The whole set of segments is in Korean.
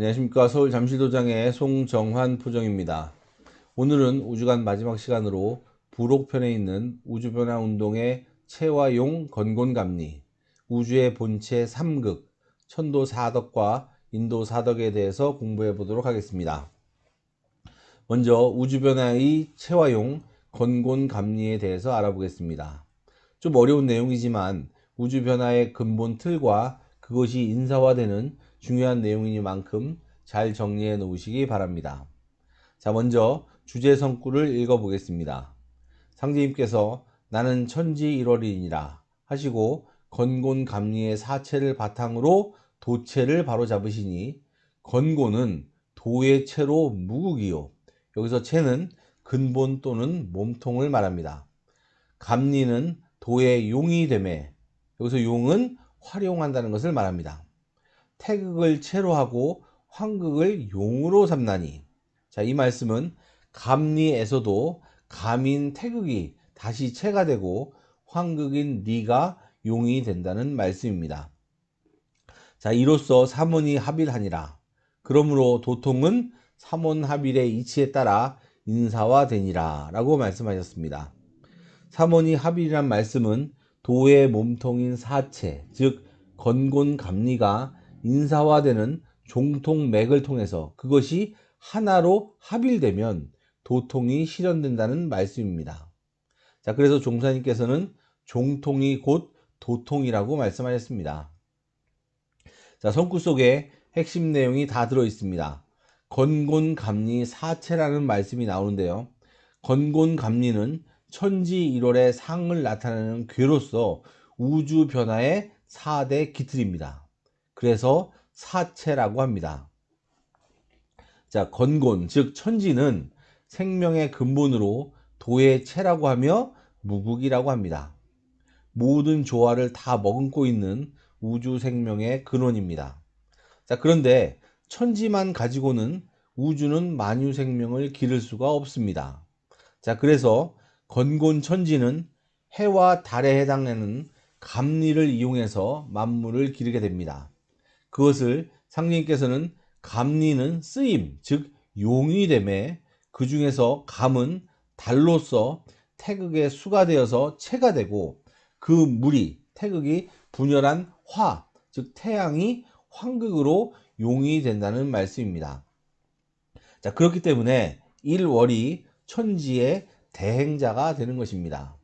안녕하십니까. 서울 잠실도장의 송정환 포정입니다. 오늘은 우주간 마지막 시간으로 부록편에 있는 우주변화 운동의 체와 용 건곤감리, 우주의 본체 3극, 천도 4덕과 인도 4덕에 대해서 공부해 보도록 하겠습니다. 먼저 우주변화의 체와 용 건곤감리에 대해서 알아보겠습니다. 좀 어려운 내용이지만 우주변화의 근본 틀과 그것이 인사화되는 중요한 내용이니만큼 잘 정리해 놓으시기 바랍니다. 자, 먼저 주제 성구를 읽어 보겠습니다. 상제님께서 나는 천지 일월이니라 하시고 건곤감리의 사체를 바탕으로 도체를 바로잡으시니, 건곤은 도의 체로 무국이요, 여기서 체는 근본 또는 몸통을 말합니다. 감리는 도의 용이 되매, 여기서 용은 활용한다는 것을 말합니다. 태극을 체로 하고 환극을 용으로 삼나니, 자, 이 말씀은 감리에서도 감인 태극이 다시 체가 되고 환극인 리가 용이 된다는 말씀입니다. 자, 이로써 삼원이 합일하니라. 그러므로 도통은 삼원합일의 이치에 따라 인사화되니라 라고 말씀하셨습니다. 삼원이 합일이란 말씀은 도의 몸통인 사체, 즉 건곤감리가 인사화되는 종통맥을 통해서 그것이 하나로 합일되면 도통이 실현된다는 말씀입니다. 자, 그래서 종사님께서는 종통이 곧 도통이라고 말씀하셨습니다. 자, 성구 속에 핵심 내용이 다 들어 있습니다. 건곤감리 사체라는 말씀이 나오는데요. 건곤감리는 천지 일월의 상을 나타내는 괴로서 우주 변화의 4대 기틀입니다. 그래서 사체라고 합니다. 자, 건곤, 즉 천지는 생명의 근본으로 도의 체라고 하며 무국이라고 합니다. 모든 조화를 다 머금고 있는 우주 생명의 근원입니다. 자, 그런데 천지만 가지고는 우주는 만유 생명을 기를 수가 없습니다. 자, 그래서 건곤천지는 해와 달에 해당하는 감리를 이용해서 만물을 기르게 됩니다. 그것을 상님께서는 감리는 쓰임, 즉 용이 되매, 그 중에서 감은 달로서 태극에 수가 되어서 체가 되고, 그 물이 태극이 분열한 화, 즉 태양이 환극으로 용이 된다는 말씀입니다. 자, 그렇기 때문에 일월이 천지의 대행자가 되는 것입니다.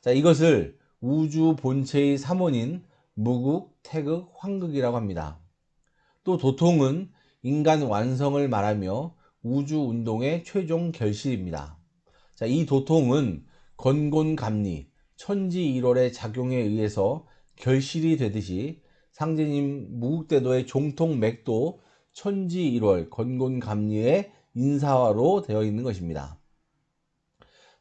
자, 이것을 우주 본체의 삼원인 무국, 태극, 환극이라고 합니다. 또 도통은 인간 완성을 말하며 우주 운동의 최종 결실입니다. 자, 이 도통은 건곤감리, 천지 일월의 작용에 의해서 결실이 되듯이 상제님 무국대도의 종통맥도 천지 일월 건곤감리의 인사화로 되어 있는 것입니다.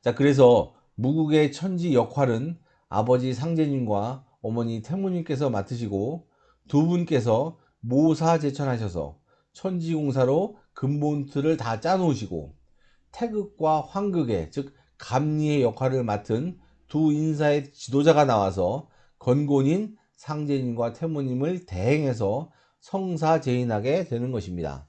자, 그래서 무국의 천지 역할은 아버지 상제님과 어머니 태무님께서 맡으시고, 두 분께서 모사제천하셔서 천지공사로 근본틀을 다 짜놓으시고, 태극과 환극의, 즉 감리의 역할을 맡은 두 인사의 지도자가 나와서 건곤인 상제님과 태무님을 대행해서 성사재인하게 되는 것입니다.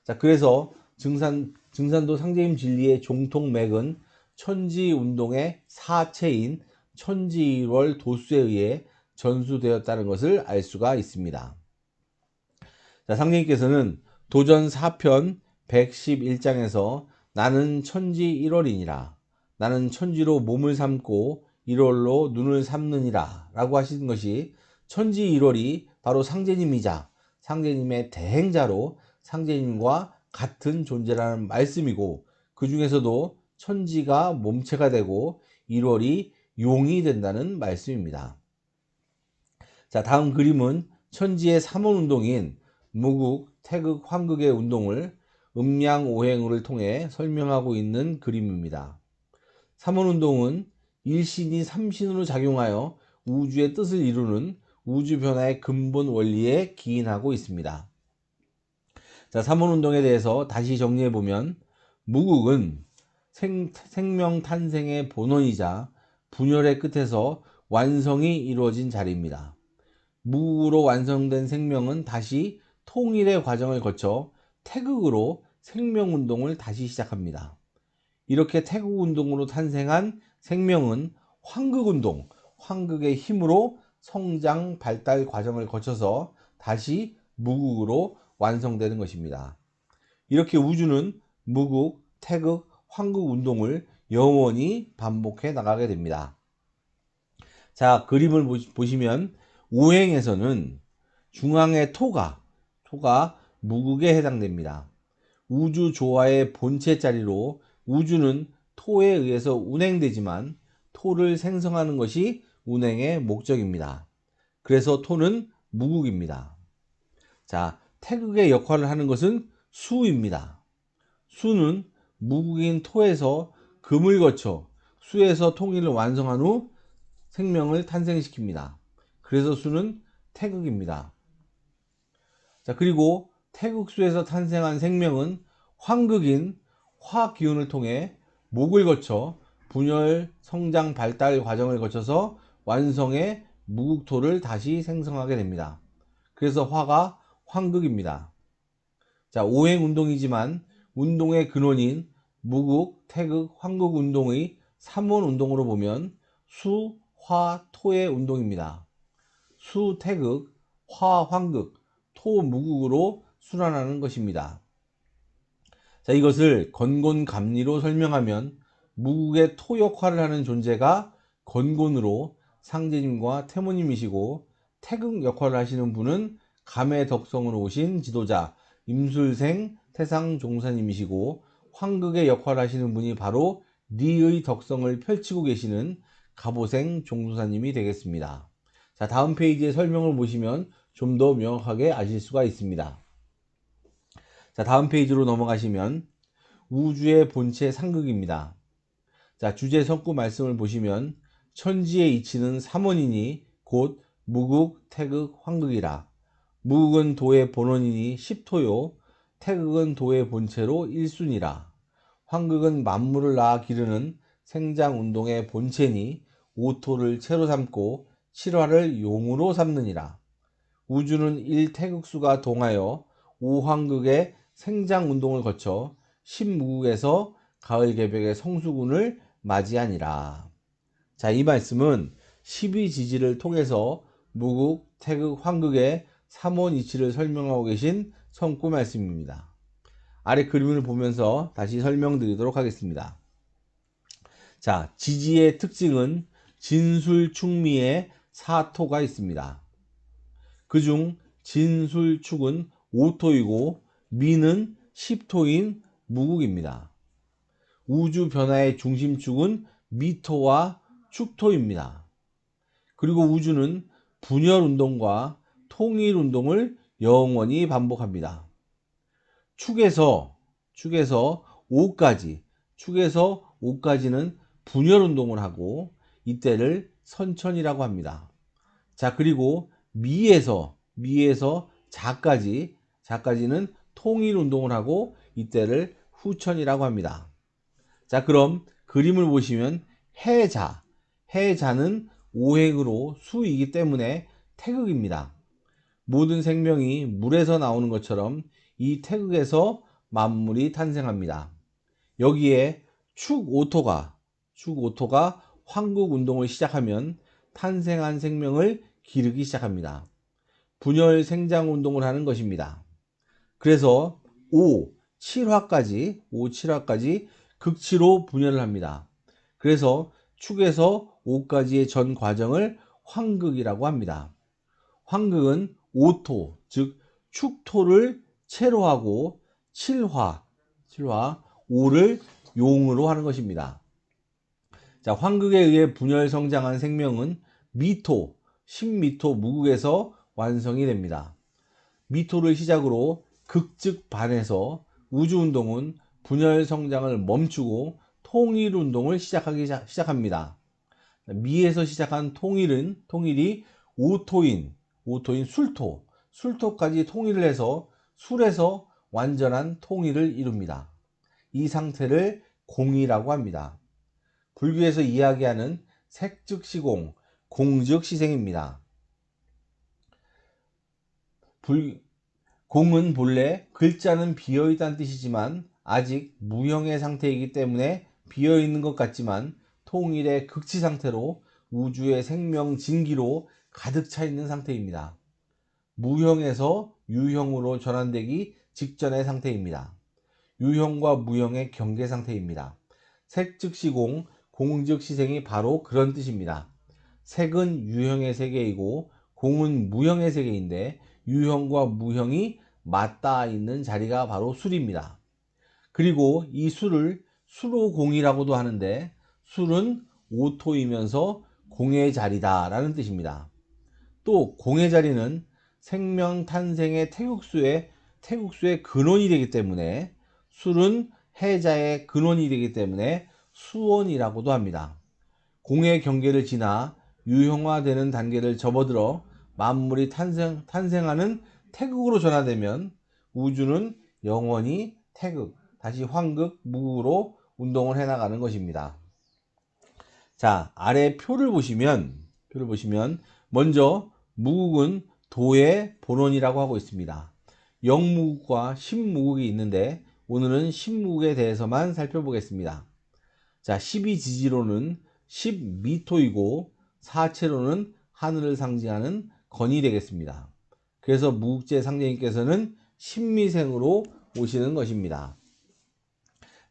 자, 그래서 증산도 상제님 진리의 종통맥은 천지운동의 사체인 천지일월 도수에 의해 전수되었다는 것을 알 수가 있습니다. 자, 상제님께서는 도전 4편 111장에서 나는 천지 일월이니라, 나는 천지로 몸을 삼고 일월로 눈을 삼느니라 라고 하시는 것이, 천지 일월이 바로 상제님이자 상제님의 대행자로 상제님과 같은 존재라는 말씀이고, 그 중에서도 천지가 몸체가 되고 일월이 용이 된다는 말씀입니다. 자, 다음 그림은 천지의 삼원운동인 무국, 태극, 환극의 운동을 음양오행을 통해 설명하고 있는 그림입니다. 삼원운동은 일신이 삼신으로 작용하여 우주의 뜻을 이루는 우주 변화의 근본 원리에 기인하고 있습니다. 자, 삼원운동에 대해서 다시 정리해보면, 무국은 생명 탄생의 본원이자 분열의 끝에서 완성이 이루어진 자리입니다. 무국으로 완성된 생명은 다시 통일의 과정을 거쳐 태극으로 생명운동을 다시 시작합니다. 이렇게 태극운동으로 탄생한 생명은 황극운동, 황극의 힘으로 성장, 발달 과정을 거쳐서 다시 무극으로 완성되는 것입니다. 이렇게 우주는 무극, 태극, 황극 운동을 영원히 반복해 나가게 됩니다. 자, 그림을 보시면 오행에서는 중앙의 토가 무극에 해당됩니다. 우주 조화의 본체 자리로 우주는 토에 의해서 운행되지만 토를 생성하는 것이 운행의 목적입니다. 그래서 토는 무극입니다. 자, 태극의 역할을 하는 것은 수입니다. 수는 무극인 토에서 금을 거쳐 수에서 통일을 완성한 후 생명을 탄생시킵니다. 그래서 수는 태극입니다. 자, 그리고 태극수에서 탄생한 생명은 황극인 화 기운을 통해 목을 거쳐 분열, 성장, 발달 과정을 거쳐서 완성의 무극토를 다시 생성하게 됩니다. 그래서 화가 황극입니다. 자, 오행 운동이지만 운동의 근원인 무극, 태극, 황극 운동의 3원 운동으로 보면 수, 화, 토의 운동입니다. 수, 태극, 화, 황극, 토, 무극으로 순환하는 것입니다. 자, 이것을 건곤감리로 설명하면 무극의 토 역할을 하는 존재가 건곤으로 상제님과 태모님이시고 태극 역할을 하시는 분은 감의 덕성으로 오신 지도자 임술생 태상종사님이시고 황극의 역할을 하시는 분이 바로 니의 덕성을 펼치고 계시는 갑오생 종수사님이 되겠습니다. 자, 다음 페이지의 설명을 보시면 좀 더 명확하게 아실 수가 있습니다. 자, 다음 페이지로 넘어가시면 우주의 본체 상극입니다. 자, 주제 성구 말씀을 보시면 천지의 이치는 3원이니 곧 무극, 태극, 황극이라. 무극은 도의 본원이니 10토요. 태극은 도의 본체로 1순이라. 황극은 만물을 낳아 기르는 생장운동의 본체니 5토를 체로 삼고 7화를 용으로 삼느니라. 우주는 1태극수가 동하여 5황극의 생장운동을 거쳐 10무극에서 가을 개벽의 성수군을 맞이하니라. 자, 이 말씀은 12지지를 통해서 무극, 태극, 황극의 3원 이치를 설명하고 계신 성구 말씀입니다. 아래 그림을 보면서 다시 설명드리도록 하겠습니다. 자, 지지의 특징은 진술축미의 4토가 있습니다. 그중 진술축은 5토이고 미는 10토인 무극입니다. 우주 변화의 중심축은 미토와 축토입니다. 그리고 우주는 분열운동과 통일운동을 영원히 반복합니다. 축에서 5까지는 분열운동을 하고 이때를 선천이라고 합니다. 자, 그리고 미에서 자까지는 통일운동을 하고 이때를 후천이라고 합니다. 자, 그럼 그림을 보시면 해자는 오행으로 수이기 때문에 태극입니다. 모든 생명이 물에서 나오는 것처럼 이 태극에서 만물이 탄생합니다. 여기에 축오토가 황극 운동을 시작하면 탄생한 생명을 기르기 시작합니다. 분열 생장 운동을 하는 것입니다. 그래서 7화까지 극치로 분열을 합니다. 그래서 축에서 5까지의 전 과정을 황극이라고 합니다. 황극은 5토, 즉 축토를 채로 하고 7화, 5를 용으로 하는 것입니다. 자, 황극에 의해 분열 성장한 생명은 미토, 10미토 무극에서 완성이 됩니다. 미토를 시작으로 극즉 반에서 우주운동은 분열 성장을 멈추고 통일운동을 시작합니다. 미에서 시작한 통일이 5토인 술토까지 통일을 해서 술에서 완전한 통일을 이룹니다. 이 상태를 공이라고 합니다. 불교에서 이야기하는 색즉시공, 공즉시생입니다. 공은 본래 글자는 비어있다는 뜻이지만 아직 무형의 상태이기 때문에 비어있는 것 같지만 통일의 극치 상태로 우주의 생명 진기로 가득 차 있는 상태입니다. 무형에서 유형으로 전환되기 직전의 상태입니다. 유형과 무형의 경계 상태입니다. 색 즉 시공, 공 즉 시생이 바로 그런 뜻입니다. 색은 유형의 세계이고 공은 무형의 세계인데 유형과 무형이 맞닿아 있는 자리가 바로 술입니다. 그리고 이 술을 수로공이라고도 하는데 술은 오토이면서 공의 자리다 라는 뜻입니다. 또 공의 자리는 생명 탄생의 태국수의 근원이 되기 때문에 술은 해자의 근원이 되기 때문에 수원이라고도 합니다. 공의 경계를 지나 유형화되는 단계를 접어들어 만물이 탄생하는 태극으로 전환되면 우주는 영원히 태극, 다시 황극, 무극으로 운동을 해나가는 것입니다. 자, 아래 표를 보시면 먼저 무극은 도의 본원이라고 하고 있습니다. 영무극과 신무극이 있는데 오늘은 신무극에 대해서만 살펴보겠습니다. 자, 12지지로는 10미토이고 사체로는 하늘을 상징하는 건이 되겠습니다. 그래서 무국제 상제님께서는 신미생으로 오시는 것입니다.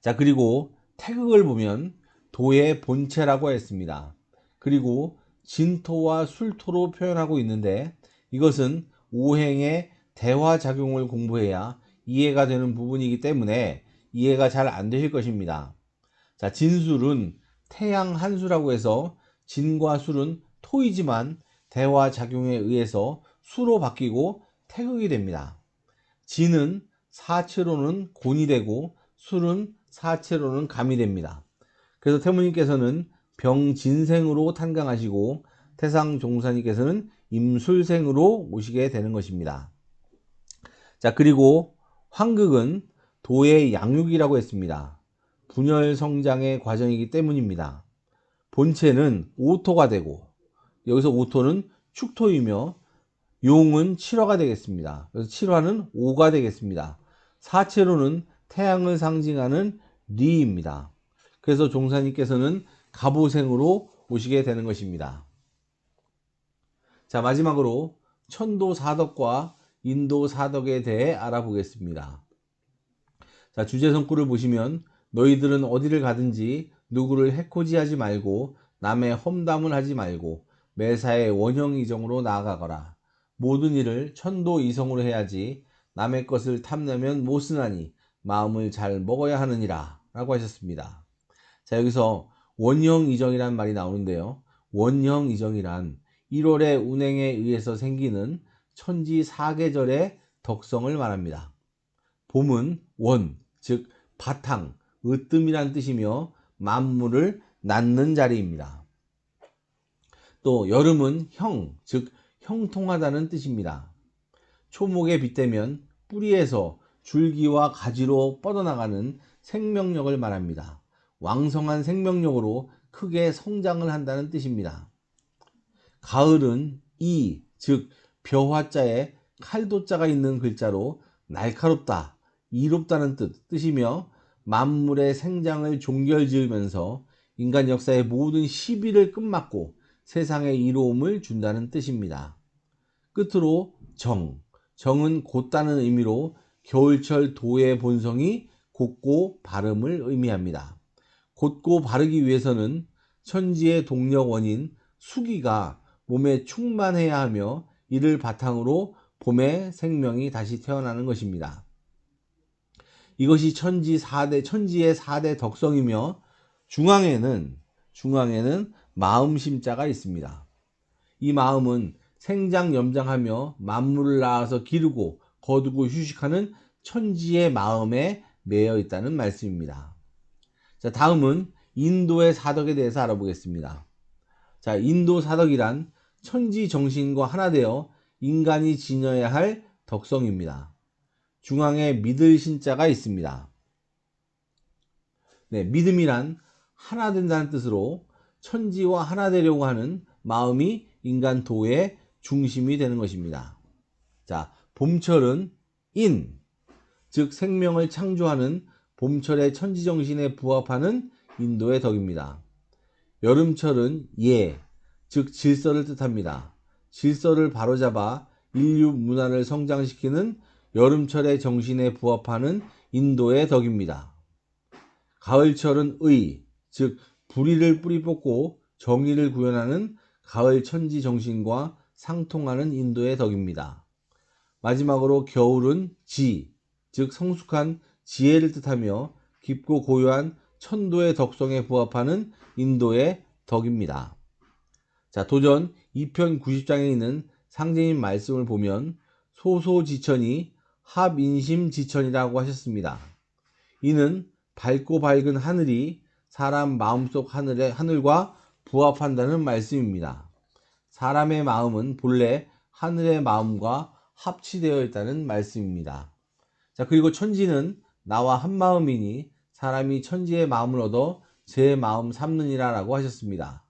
자, 그리고 태극을 보면 도의 본체라고 했습니다. 그리고 진토와 술토로 표현하고 있는데 이것은 오행의 대화작용을 공부해야 이해가 되는 부분이기 때문에 이해가 잘 안 되실 것입니다. 자, 진술은 태양 한수라고 해서 진과 술은 토이지만 대화작용에 의해서 수로 바뀌고 태극이 됩니다. 진은 사체로는 곤이 되고 술은 사체로는 감이 됩니다. 그래서 태무님께서는 병진생으로 탄강하시고 태상종사님께서는 임술생으로 오시게 되는 것입니다. 자, 그리고 황극은 도의 양육이라고 했습니다. 분열 성장의 과정이기 때문입니다. 본체는 오토가 되고 여기서 오토는 축토이며 용은 7화가 되겠습니다. 그래서 7화는 5가 되겠습니다. 사체로는 태양을 상징하는 리입니다. 그래서 종사님께서는 갑오생으로 오시게 되는 것입니다. 자, 마지막으로 천도 사덕과 인도 사덕에 대해 알아보겠습니다. 자, 주제성구를 보시면 너희들은 어디를 가든지 누구를 해코지하지 말고 남의 험담을 하지 말고 매사에 원형이정으로 나아가거라. 모든 일을 천도이성으로 해야지 남의 것을 탐내면 못쓰나니 마음을 잘 먹어야 하느니라 라고 하셨습니다. 자, 여기서 원형이정이란 말이 나오는데요. 원형이정이란 1월의 운행에 의해서 생기는 천지 사계절의 덕성을 말합니다. 봄은 원, 즉 바탕, 으뜸이란 뜻이며 만물을 낳는 자리입니다. 또 여름은 형, 즉 형통하다는 뜻입니다. 초목에 빗대면 뿌리에서 줄기와 가지로 뻗어나가는 생명력을 말합니다. 왕성한 생명력으로 크게 성장을 한다는 뜻입니다. 가을은 이, 즉 벼화자에 칼도자가 있는 글자로 날카롭다, 이롭다는 뜻이며 만물의 생장을 종결지으면서 인간 역사의 모든 시비를 끝막고 세상에 이로움을 준다는 뜻입니다. 끝으로 정은 곧다는 의미로 겨울철 도의 본성이 곧고 바름을 의미합니다. 곧고 바르기 위해서는 천지의 동력 원인 수기가 몸에 충만해야 하며 이를 바탕으로 봄의 생명이 다시 태어나는 것입니다. 이것이 천지의 4대 덕성이며 중앙에는 마음심자가 있습니다. 이 마음은 생장염장하며 만물을 낳아서 기르고 거두고 휴식하는 천지의 마음에 매여 있다는 말씀입니다. 자, 다음은 인도의 사덕에 대해서 알아보겠습니다. 자, 인도 사덕이란 천지 정신과 하나 되어 인간이 지녀야 할 덕성입니다. 중앙에 믿을 신자가 있습니다. 네, 믿음이란 하나 된다는 뜻으로 천지와 하나 되려고 하는 마음이 인간 도의 중심이 되는 것입니다. 자, 봄철은 인, 즉 생명을 창조하는 봄철의 천지정신에 부합하는 인도의 덕입니다. 여름철은 예, 즉 질서를 뜻합니다. 질서를 바로잡아 인류 문화를 성장시키는 여름철의 정신에 부합하는 인도의 덕입니다. 가을철은 의, 즉 불의를 뿌리 뽑고 정의를 구현하는 가을 천지 정신과 상통하는 인도의 덕입니다. 마지막으로 겨울은 지, 즉 성숙한 지혜를 뜻하며 깊고 고요한 천도의 덕성에 부합하는 인도의 덕입니다. 자, 도전 2편 90장에 있는 상제님 말씀을 보면 소소지천이 합인심지천이라고 하셨습니다. 이는 밝고 밝은 하늘이 사람 마음속 하늘과 부합한다는 말씀입니다. 사람의 마음은 본래 하늘의 마음과 합치되어 있다는 말씀입니다. 자, 그리고 천지는 나와 한 마음이니 사람이 천지의 마음을 얻어 제 마음 삼느니라 라고 하셨습니다.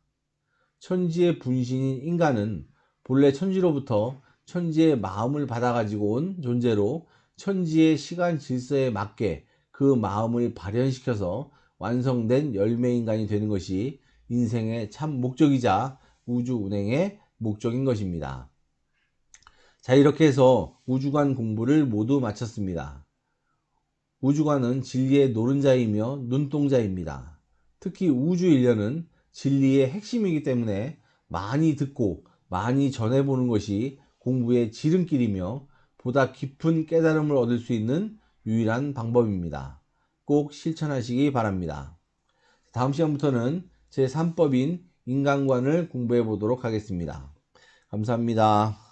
천지의 분신인 인간은 본래 천지로부터 천지의 마음을 받아가지고 온 존재로 천지의 시간 질서에 맞게 그 마음을 발현시켜서 완성된 열매인간이 되는 것이 인생의 참 목적이자 우주 운행의 목적인 것입니다. 자, 이렇게 해서 우주관 공부를 모두 마쳤습니다. 우주관은 진리의 노른자이며 눈동자입니다. 특히 우주일련은 진리의 핵심이기 때문에 많이 듣고 많이 전해보는 것이 공부의 지름길이며 보다 깊은 깨달음을 얻을 수 있는 유일한 방법입니다. 꼭 실천하시기 바랍니다. 다음 시간부터는 제3법인 인간관을 공부해 보도록 하겠습니다. 감사합니다.